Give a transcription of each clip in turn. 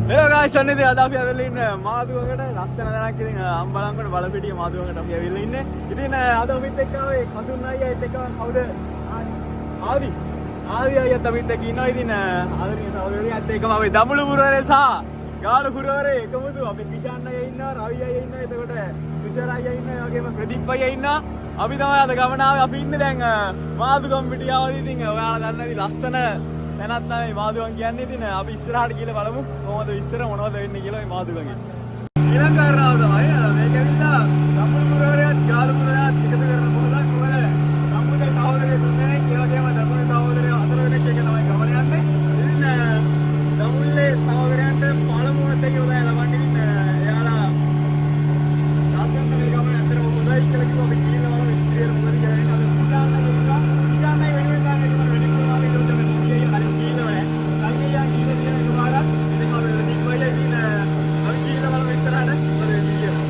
Hello guys, අන්න ඉතින් අද අපි ඇවිල්ලා ඉන්නේ මාදුවකට ලස්සන තැනක් ඉතින් අම්බලන්ගොඩ බලපිටිය මාදුවකට අපි ඇවිල්ලා ඉන්නේ. ඉතින් අද අපිත් එක්ක ආවේ කසුන් අයියාත් එක්ක කවුද? ආදි අයියාත් අපිත් එක්ක ඉන්නවා. ඉතින් ආදරණීය සහෝදරයාත් එක්කම අපි දඹුලු පුරවරේ සහ ගාලු පුරවරේ එකමුතු අපි කිෂාන් අයියා ඉන්නවා, රවි අයියා ඉන්නවා, එතකොට තුෂාර අයියා ඉන්නවා, ඒ වගේම ප්‍රදීප් අයියා ඉන්නවා. අපි තමයි අද ගමන ආවේ. අපි ඉන්නේ දැන් මාදුගම් පිටියාවදී. ඉතින් ඔයාලා දන්නා ඉතින් ලස්සන තැනක් තමයි මාදුගම් කියන්නේ. ඉතින් අපි ඉස්සරහට ගිහලා බලමු කොහොමද ඉස්සර මොනවද වෙන්නේ කියලා මේ මාදුගම්ගේ. ඊළඟ කාරණාව තමයි මේක ඇවිල්ලා දඹුලු පුරවරයත් ගාලු පුරවරයත් එකතු කරන මොහොතක් මොකද සම්මුතිය සහෝදරයෝ තුන්දෙනෙක් ඒ වගේම දඹුලු සහෝදරයෝ හතර දෙනෙක් එක තමයි ගමන යන්නේ. ඉතින් දඹුල්ලේ සහෝදරයන්ට පළමුවත් එක උදේ ලබන්නේ. ඉතින් එයාලා ලස්සන මේ ගමන අතර හොඳයි කියලා කිව්වා. අපි කියලා බලමු ඉතිරියට මොකද කියන්නේ. අපි කිෂාන් වෙනුවෙන් ගන්න එක මම වැඩි කරනවා. අපි උදේ මේ කියලා කලින් කියලා නෑ. කලින් යා කියලා දින එකපාරක් ඉතින් අපි ප්‍රදීප් අයියා ඉතින් අපි කියලා බලමු ඉස්සරහට මොකද වෙන්නේ කියලා.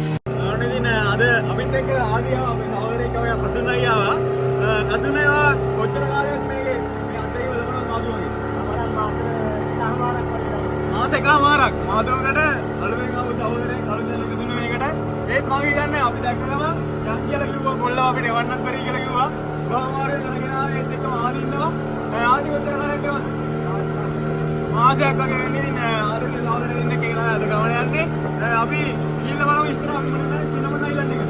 අනේ ඉතින් අද අපිත් එක්ක ආදියා අපේ සහෝදරයෙක් ආවා කසුන් අයියා ආවා. කසුන් අයියා කොච්චර කාලයක් මේ අතේ වලවන මාදුවගේ. අපරන් මාස එකමාරක් මාදුවකට අලුතෙන් ආපු සහෝදරයෙක් කලුන් දෙනෙක් දුන්න මේකට. ඒත් මම කියන්නේ අපි දැක්කම යන් කියලා කිව්වා කොල්ලව අපිට එවන්නත් බැරි කියලා කිව්වා. කොහොමාරේ දැනගෙන ආවේ ඒත් එක්කම ආදි ඉන්නවා. ආදි කොච්චර කාලයක් එවද? මාසයක් වගේ වෙන්නේ. ඉතින් ආදි සහෝදරයෙක් ඉන්න කියලා අද ගමන යන්නේ. අපි ගිහිල්ලා බලමු ඉස්සරහ අපි මොනවද සිනමන් අයිලන්ඩ් එක.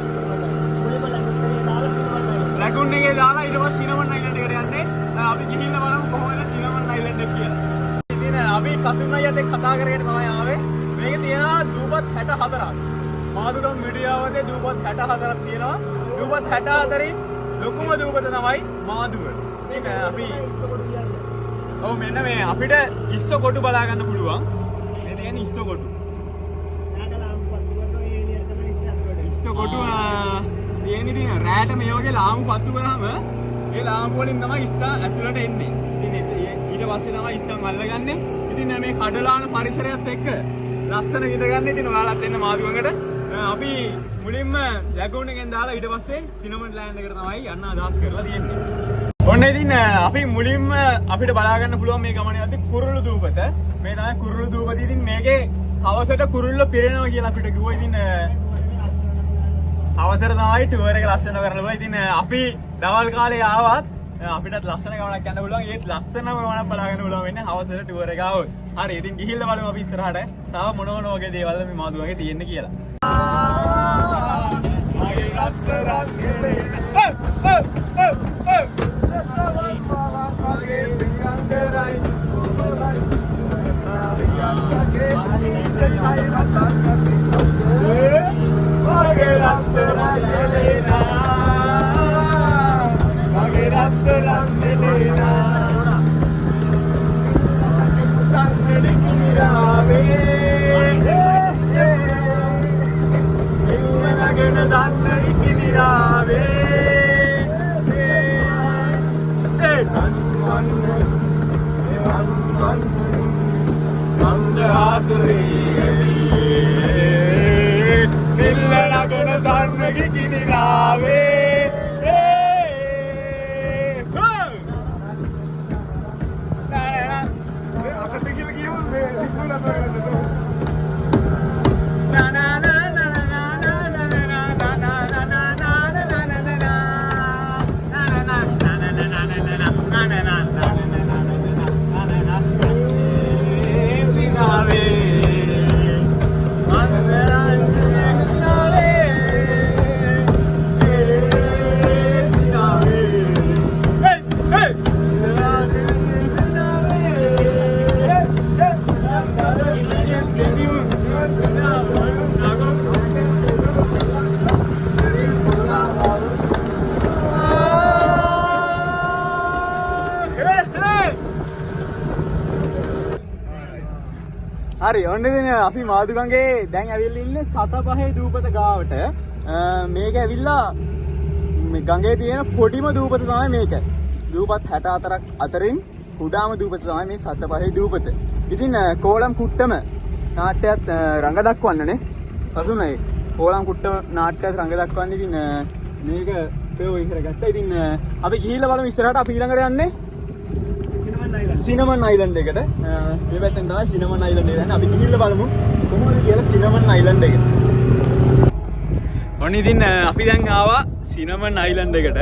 ලැගුන් එකේ දාලා ඊට පස්සේ සිනමන් අයිලන්ඩ් එකට යන්නේ. අපි ගිහිල්ලා බලමු කොහොමද සිනමන් අයිලන්ඩ් එක කියලා. ඉතින් අපි කසුන් අයියාත් එක්ක කතා කරගෙන තමයි ආවේ. මේකේ තියෙනවා දූපත් 64ක්. මාදුගම් මිඩියාවතේ දූපත් 64ක් තියෙනවා. දූපත් 64 ලොකුම දූපත තමයි මාදුව. ඉතින් අපි ඔව් මෙන්න මේ අපිට ඉස්ස කොටු බලා ගන්න පුළුවන්. මේ තියෙන ඉස්ස කොටු. ඉස්ස කොටු තියෙන ඉතින් රැට මේ වගේ ලාම්පු පත්තු කරාම ඒ ලාම්පු වලින් තමයි ඉස්ස ඇතුළට එන්නේ. ඉතින් ඊට පස්සේ තමයි ඉස්සන් අල්ලගන්නේ. ඉතින් මේ කඩලාන පරිසරයත් එක්ක ලස්සන විඳ ගන්න. ඉතින් ඔයාලත් එන්න මාදුවකට. අපි මුලින්ම ලැගුන් එකෙන් දාලා ඊට පස්සේ සිනමන් ලෑන්ඩ් එකට තමයි යන්න අදහස් කරලා තියෙන්නේ. ඔන්න ඉතින් අපි මුලින්ම අපිට බලා ගන්න පුළුවන් මේ ගමනේ යද්දි කුරුළු දූපත. මේ තමයි කුරුළු දූපත. ඉතින් මේකේ හවසට කුරුල්ල පිරෙනවා කියලා අපිට කිව්වා. ඉතින් හවසට තමයි ටුවර් එක ලස්සන කරලා. ඉතින් අපි දවල් කාලේ ආවත් අපිටත් ලස්සන ගමනක් යන්න පුළුවන්. ඒත් ලස්සනම ගමනක් බලා ගන්න පුළුවන් වෙන්නේ හවසට ටුවර් එක ආවොත්. හරි ඉතින් ගිහිල්ලා බලමු අපි ඉස්සරහට තව මොන වගේ දේවල්ද මේ මාදුවගේ තියෙන්නේ කියලා. හරි ඔන්න ඉතින් අපි මාදුගම්ගේ දැන් ඇවිල්ලා ඉන්නේ සතපහේ දූපත ගාවට. මේක ඇවිල්ලා මේ ගඟේ තියෙන පොඩිම දූපත තමයි මේක. දූපත් 64ක් අතරින් කුඩාම දූපත තමයි මේ සතපහේ දූපත. ඉතින් කෝලම් කුට්ටම නාට්‍යයත් රඟ දක්වන්නනේ. කසුනේ කෝලම් කුට්ටම නාට්‍යයත් රඟ දක්වන්න. ඉතින් මේක පෙව ඉස්සර ගත්තා. ඉතින් අපි ගිහිල්ලා බලමු ඉස්සරහට අපි ඊළඟට යන්නේ සිනමන් අයිලන්ඩ්. සිනමන් අයිලන්ඩ් එකට මේ පැත්තෙන් තමයි සිනමන් අයිලන්ඩ් එක යන්නේ. අපි ගිහිල්ලා බලමු කොහොමද කියලා සිනමන් අයිලන්ඩ් එකට. ඔන්න ඉතින් අපි දැන් ආවා සිනමන් අයිලන්ඩ් එකට.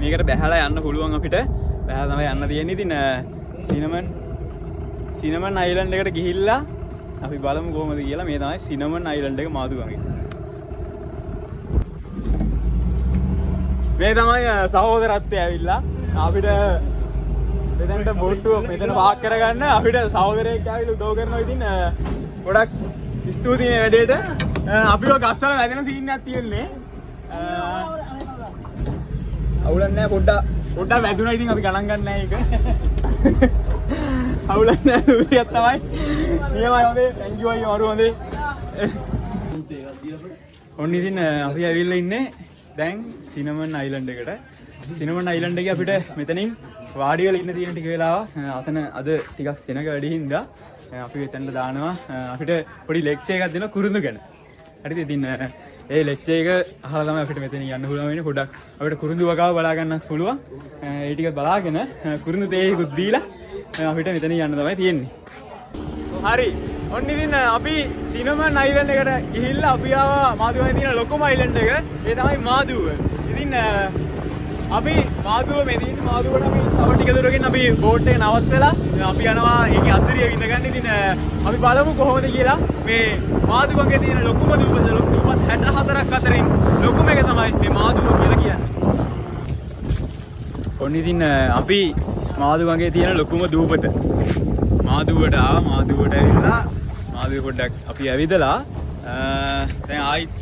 මේකට බැහැලා යන්න පුළුවන් අපිට. බැහැලා තමයි යන්න තියෙන්නේ. ඉතින් සිනමන් අයිලන්ඩ් එකට ගිහිල්ලා අපි බලමු කොහොමද කියලා. මේ තමයි සිනමන් අයිලන්ඩ් එක මාදුගඟේ. මේ තමයි සහෝදරත්වය ඇවිල්ලා අපිට මෙතනට බෝට්ටුව මෙතන පාක් කරගන්න අපිට සහෝදරයෙක් ඇවිල්ලා උදව් කරනවා. ඉතින් ගොඩක් ස්තුතියි මේ වැඩේට. අපිව ගස්සල වැදෙන සීන් එකක් තියෙන්නේ. අවුලක් නැහැ පොඩ්ඩක් වැදුනා. ඉතින් අපි ගණන් ගන්න නැහැ ඒක. අවුලක් නැහැ දුරියක් තමයි. නියමයි හොඳේ. thank you අයියෝ මරු හොඳේ. ඔන්න ඉතින් අපි ඇවිල්ලා ඉන්නේ දැන් සිනමන් අයිලන්ඩ් එකට. සිනමන් අයිලන්ඩ් එකේ අපිට මෙතනින් වාඩි වෙලා ඉන්න තියෙන ටික වෙලාව අතන අද ටිකක් සෙනග වැඩි හින්දා අපි එතනට දානවා අපිට පොඩි ලෙක්චර් එකක් දෙනවා කුරුඳු ගැන. හරිද? ඉතින් ඒ ලෙක්චර් එක අහලා තමයි අපිට මෙතන යන්න පුළුවන් වෙන්නේ. පොඩ්ඩක් අපිට කුරුඳු වගාව බලා ගන්නත් පුළුවන්. ඒ ටික බලාගෙන කුරුඳු තේකුත් දීලා අපිට මෙතන යන්න තමයි තියෙන්නේ. හරි. ඔන්න ඉතින් අපි සිනමන් අයිලන්ඩ් එකට ගිහිල්ලා අපි ආවා මාදුවේ තියෙන ලොකුම අයිලන්ඩ් එක. ඒ තමයි මාදුව. ඉතින් අපි මාදුව මෙදින් මාදුවට අපි තව ටික දුරකින් අපි බෝට් එක නවත්තලා අපි යනවා ඒකේ අසිරිය විඳ ගන්න. ඉතින් අපි බලමු කොහොමද කියලා. මේ මාදුවගේ තියෙන ලොකුම දූපත 64ක් අතරින් ලොකුම එක තමයි මේ මාදුව කියලා කියන්නේ. ඔන්න ඉතින් අපි මාදුවගේ තියෙන ලොකුම දූපත මාදුවට ආවා. මාදුවට ඇවිල්ලා මාදුව පොඩ්ඩක් අපි ඇවිදලා දැන් ආයිත්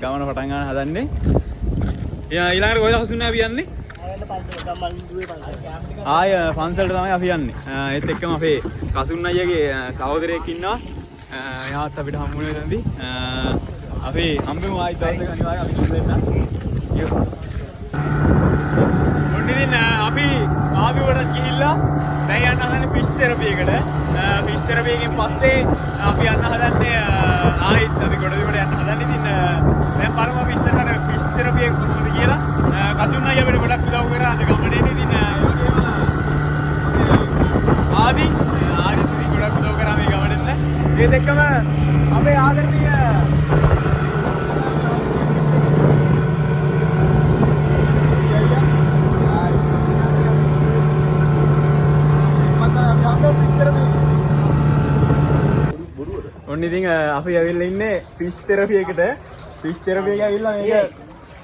ගමන පටන් ගන්න හදන්නේ. ඊළඟට කොහෙද හසුන්නේ අපි යන්නේ? ආය පන්සලට තමයි අපි යන්නේ. ඒත් එක්කම අපේ කසුන් අයියගේ සහෝදරයෙක් ඉන්නවා. එයාත් අපිට හම්බුනේ එතනදී. අපි හම්බෙමු ආයිත් දවසක අනිවාර්යෙන් අපි දෙන්න. ඔන්න ඉතින් අපි ආදුවට ගිහිල්ලා දැන් යන්න හදන්නේ ෆිෂ් තෙරපි එකට. ෆිෂ් තෙරපි එකෙන් පස්සේ අපි යන්න හදන්නේ ආයිත් අපි ගොඩබිමට යන්න හදන්නේ. ඉතින් දැන් බලමු අපි ඉස්සරහට ෆිෂ් තෙරපි එක කොහොමද කියලා. කසුන් අයියා අපිට ගොඩක් උදව් කරා අද ගමනේ. ඉතින් ආදි ඉතින් ගොඩක් උදව් කරා මේ ගමනෙන්න. ඒත් එක්කම අපේ ආදරණීය ඔන්න ඉතින් අපි ඇවිල්ලා ඉන්නේ ෆිෂ් තෙරපි එකට. ෆිෂ් තෙරපි එක ඇවිල්ලා මේක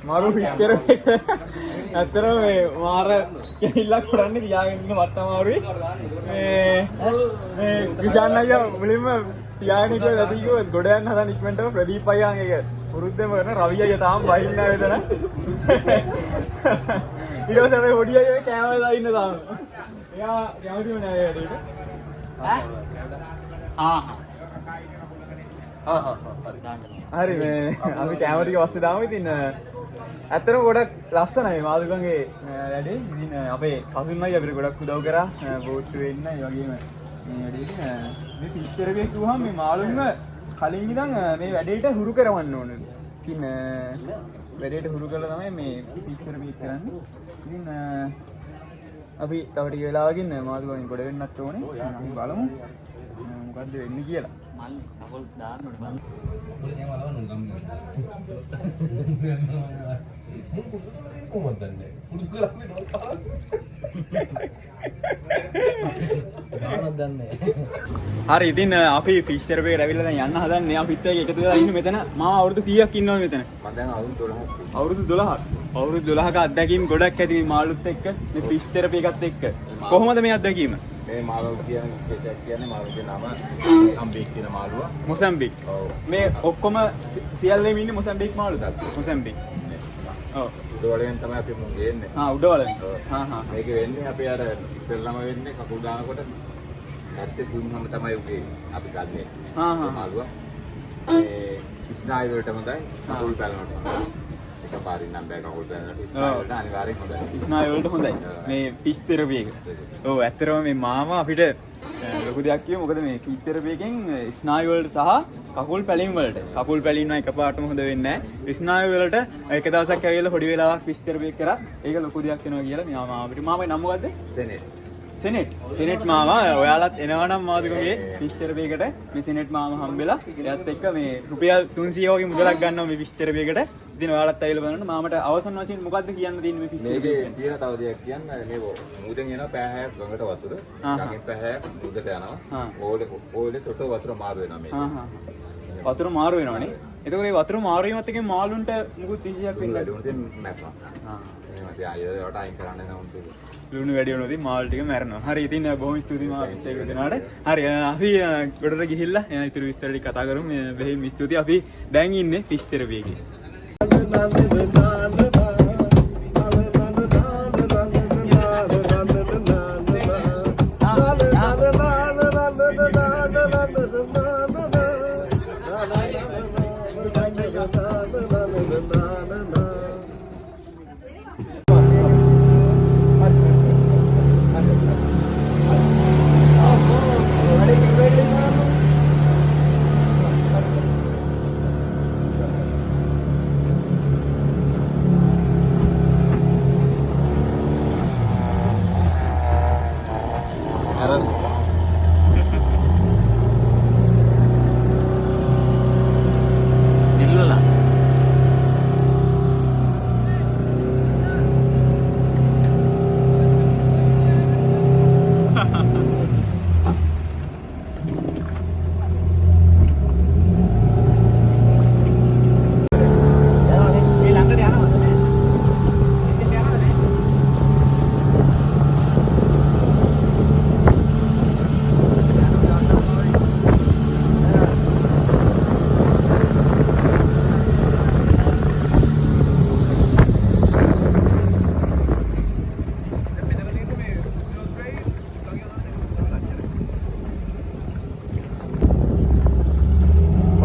මරු ෆිෂ් තෙරපි එක. ඇත්තටම මේ මාර කෙල්ලක් කරන්නේ තියාගෙන ඉන්න වට අමාරුයි. මේ කිෂාන් අයියා මුලින්ම තියාගෙන ඉන්න දැටි කිව්වොත් ගොඩ යන්න හදන ඉක්මනටම ප්‍රදීප් අයියාන් එක පුරුද්දම කරන රවි අයියා තාම බහින්න නැහැ මෙතන. ඊට පස්සේ අපි හොඩි අයියා කැමරා දාලා ඉන්න තාම. එයා කැමතිම නෑ ඒ වැඩේට. හරි මේ අපි කැමරා ටික පස්සේ දාමු. ඉතින් ඇත්තටම ගොඩක් ලස්සනයි මාදුගඟේ වැඩේ. ඉතින් අපේ කසුන් අයියා අපිට ගොඩක් උදව් කරා බෝට්ටුවේ ඉන්න. ඒ වගේම මේ වැඩේට මේ ෆිෂ් තෙරපියක් කිව්වහම මේ මාළුන්ව කලින් ඉඳන් මේ වැඩේට හුරු කරවන්න ඕනේ. ඉතින් වැඩේට හුරු කරලා තමයි මේ ෆිෂ් තෙරපියක් කරන්නේ. ඉතින් අපි තව ටික වෙලාවකින් මාදුගඟෙන් ගොඩ වෙන්නත් ඕනේ. අපි බලමු මොකද්ද වෙන්නේ කියලා. කකුල් දාන්න ඕනේ බලන්න. මුලින්ම බලන්න ගම්. කොහොමද දන්නේ? පුරුදු කරන්නේ දාන්නත් දන්නේ. හරි ඉතින් අපි ෆිෂ් තෙරපි එකට ඇවිල්ලා දැන් යන්න හදන්නේ. අපිත් එක්ක එකතු වෙලා ඉන්නේ මෙතන. මම අවුරුදු කීයක් ඉන්නවද මෙතන? මම දැන් අවුරුදු 12ක්. අවුරුදු 12ක්. අවුරුදු 12ක අත්දැකීම් ගොඩක් ඇති මේ මාළුත් එක්ක මේ ෆිෂ් තෙරපි එකත් එක්ක. කොහොමද මේ අත්දැකීම? මේ මාළුව කියන්නේ මාළුවගේ නම මොසැම්බික් කියන මාළුව. මොසැම්බික්. ඔව්. මේ ඔක්කොම සියල්ලම ඉන්නේ මොසැම්බික් මාළුවද? මොසැම්බික්. ඔව්. උඩවලෙන් තමයි අපි මුන් ගේන්නේ. උඩවලෙන්. මේක වෙන්නේ අපි අර ඉස්සෙල්ලාම වෙන්නේ කකුල් දානකොට ඇත්තේ තුන්වම තමයි උගේ අපි ගන්නේ. මාළුව. මේ ස්නායු වලට හොඳයි. කකුල් පැලනට හොඳයි. පාරින් නම් බෑ කකුල් පැලනට ස්නායු වලට අනිවාර්යෙන් හොඳයි. ස්නායු වලට හොඳයි. මේ ෆිෂ් තෙරපි එක. ඔව් ඇත්තටම මේ මාමා අපිට ලොකු දෙයක් කියමු. මොකද මේ ෆිෂ් තෙරපි එකෙන් ස්නායු වලට සහ කකුල් පැලීම් වලට කකුල් පැලීම් නම් එකපාරටම හොඳ වෙන්නේ නැහැ. ස්නායු වලට එක දවසක් ඇවිල්ලා පොඩි වෙලාවක් ෆිෂ් තෙරපි එක කරා. ඒක ලොකු දෙයක් වෙනවා කියලා මාමා අපිට. මාමගේ නම මොකද්ද? සෙනෙට්. සෙනෙට් මාමා ඔයාලත් එනවා නම් මාදුකගේ විස්තර බේකට මේ සෙනෙට් මාමා හම්බෙලා එයාත් එක්ක මේ රුපියල් 300 වගේ මුදලක් ගන්නවා මේ විස්තර බේකට. ඉතින් ඔයාලත් ඇවිල්ලා බලන්න මාමට අවසන් වශයෙන් මොකද්ද කියන්න තියෙන්නේ මේ විස්තර මේකේ තියෙන තව දෙයක් කියන්න මේ මුදෙන් එනවා පෑහැයක් ගඟට වතුර. ගඟෙන් පෑහැයක් මුදට යනවා. ඕලේ තොට වතුර මාරු වෙනවා මේක. වතුර මාරු වෙනවනේ. එතකොට මේ වතුර මාරු වීමත් එක්ක මාළුන්ට මුකුත් විශේෂයක් වෙන්නේ නැහැ. උන්ට මැරෙනවා. එහෙනම් ආයෙත් අයින් කරන්න නෑ ලුණු වැඩි වෙනොත් මාළු ටික මැරෙනවා. හරි ඉතින් බොහොම ස්තුතියි මාත් ඒක දෙනාට. හරි අපි ගොඩට ගිහිල්ලා ඉතුරු විස්තර ටික කතා කරමු. බෙහෙම ස්තුතියි. අපි දැන් ඉන්නේ ෆිෂ් තෙරපියකේ.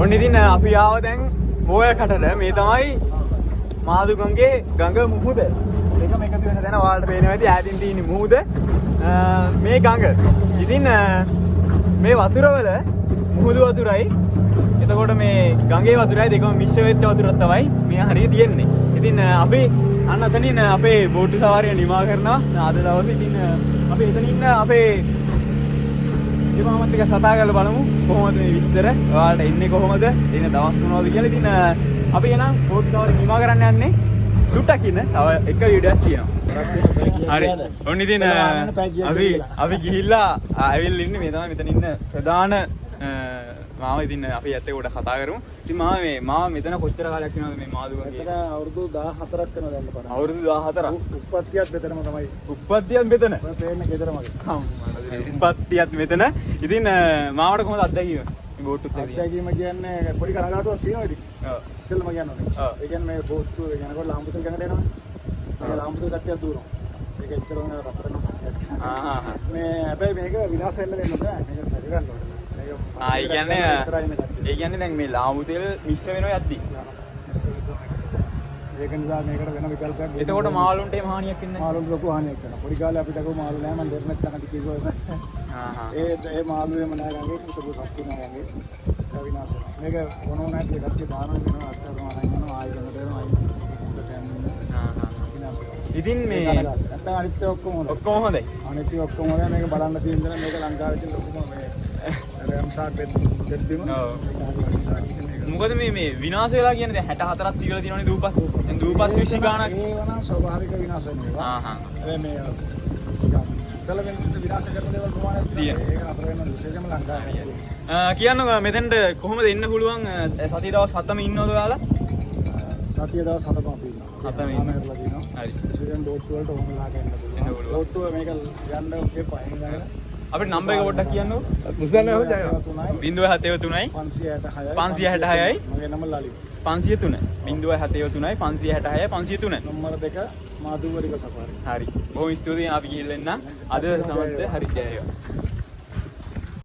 ඔන්න ඉතින් අපි ආව දැන් පෝයකටට මේ තමයි මාදුගංගේ ගඟ මුහුද. දෙකම එකතු වෙන තැන ඔයාලට පේනවා ඇති ඈතින් තියෙන මුහුද මේ ගඟ. ඉතින් මේ වතුරවල මුහුදු වතුරයි එතකොට මේ ගඟේ වතුරයි දෙකම මිශ්‍ර වෙච්ච වතුරක් තමයි මේ හරිය තියෙන්නේ. ඉතින් අපි අන්න අතනින් අපේ බෝට්ටු සවාරිය නිමා කරනවා අද දවසේ. ඉතින් අපි එතනින් අපේ මාමත් එක්ක කතා කරලා බලමු කොහොමද මේ විස්තර. ඔයාලට එන්නේ කොහොමද? එන දවස් මොනවද කියලා. ඉතින් අපි එනම් බෝට් කවර නිමා කරන්න යන්නේ. සුට්ටක් ඉන්න. තව එක වීඩියෝයක් තියෙනවා. හරි. ඔන්න ඉතින් අපි ගිහිල්ලා ඇවිල්ලා ඉන්නේ මේ තමයි මෙතන ඉන්න ප්‍රධාන මාව. ඉතින් අපි ඇත්ත කොට කතා කරමු. ඉතින් මාව මෙතන කොච්චර කාලයක් ඉනවද මේ මාදුගම? මෙතන අවුරුදු 14ක් වෙනවා දැන් පරණ. අවුරුදු 14ක්. උප්පත්තියත් මෙතනම තමයි. උප්පත්තියත් මෙතන. ඔය පේන්නේ ගෙදර මගේ. උප්පත්තියත් මෙතන. ඉතින් මාවට කොහොමද අත්දැකීම? මේ බෝට්ටුත් එක්ක. අත්දැකීම කියන්නේ පොඩි කනගාටුවක් තියෙනවා ඉතින්. ඔව්. ඉස්සෙල්ලම කියනවා. ඒ කියන්නේ මේ බෝට්ටුව යනකොට ලාම්පුතල් ගඟට එනවා. මේ ලාම්පුතල් කට්ටියක් දුවනවා. ඒක එච්චර හොඳ රප්පරන පස්සේ. මේ හැබැයි මේක විනාශ වෙන්න දෙන්න බෑ. මේක සරි ගන්න ඕනේ. ඒ කියන්නේ දැන් මේ ලාමුතෙල් මිශ්‍ර වෙනවා යද්දි. ඒක නිසා මේකට වෙන විකල්පයක් දෙන්න. එතකොට මාළුන්ට එහෙම හානියක් වෙන්නේ නැහැ. මාළුන්ට ලොකු හානියක් වෙනවා. පොඩි කාලේ අපි දකෝ මාළු නෑ මම දෙරණක් යනකම් කිව්වා. ඒ මාළු එහෙම නෑ ගඟේ පුතපු සත්තු නෑ ගඟේ. ඒක විනාශ වෙනවා. මේක මොනෝ නැති එකක් දාන වෙනවා අත්තරම අරන් යනවා ආයෙ ගඟට එනවා ඉතින් මේ නැත්නම් අනිත් ඔක්කොම හොඳයි. ඔක්කොම හොඳයි. අනිත් ඔක්කොම හොඳයි. මේක බලන්න තියෙන දේ මේක ලංකාවේ තියෙන ලොකුම මේ රැම්සාර් දෙද්දිම. ඔව්. මොකද මේ විනාශ වෙලා කියන්නේ දැන් 64ක් තියලා තියෙනවනේ දූපත්. දැන් දූපත් 20 ගාණක්. ඒ වුණා ස්වභාවික විනාශ වෙනවා. හැබැයි මේ කලවෙන් විනාශ කරන දේවල් ප්‍රමාණයක් තියෙනවා. ඒක අතර වෙන විශේෂම ලංකාවේ. කියන්නකෝ මෙතෙන්ට කොහොමද එන්න පුළුවන්? සතිය දවස් 7ම ඉන්නවද ඔයාලා? සතිය දවස් 7ම අපි ඉන්නවා. 7ම ඉන්නවා. හරි. විශේෂයෙන් බෝට්ටු වලට ඕනලා ගන්න පුළුවන්. බෝට්ටුව මේක යන්න එපා. එහෙනම් අපිට නම්බර් එක පොඩ්ඩක් කියන්නකෝ. මුසන්නේ හොඳයි. 073 566යි 566යි මගේ නම ලලිත්. 503 073 566 503 නම්බර 2 මාදුවරික සපාරි. හරි. බොහොම ස්තුතියි අපි ගිහින් එන්න. අද සමන්ත හරි ජය වේවා.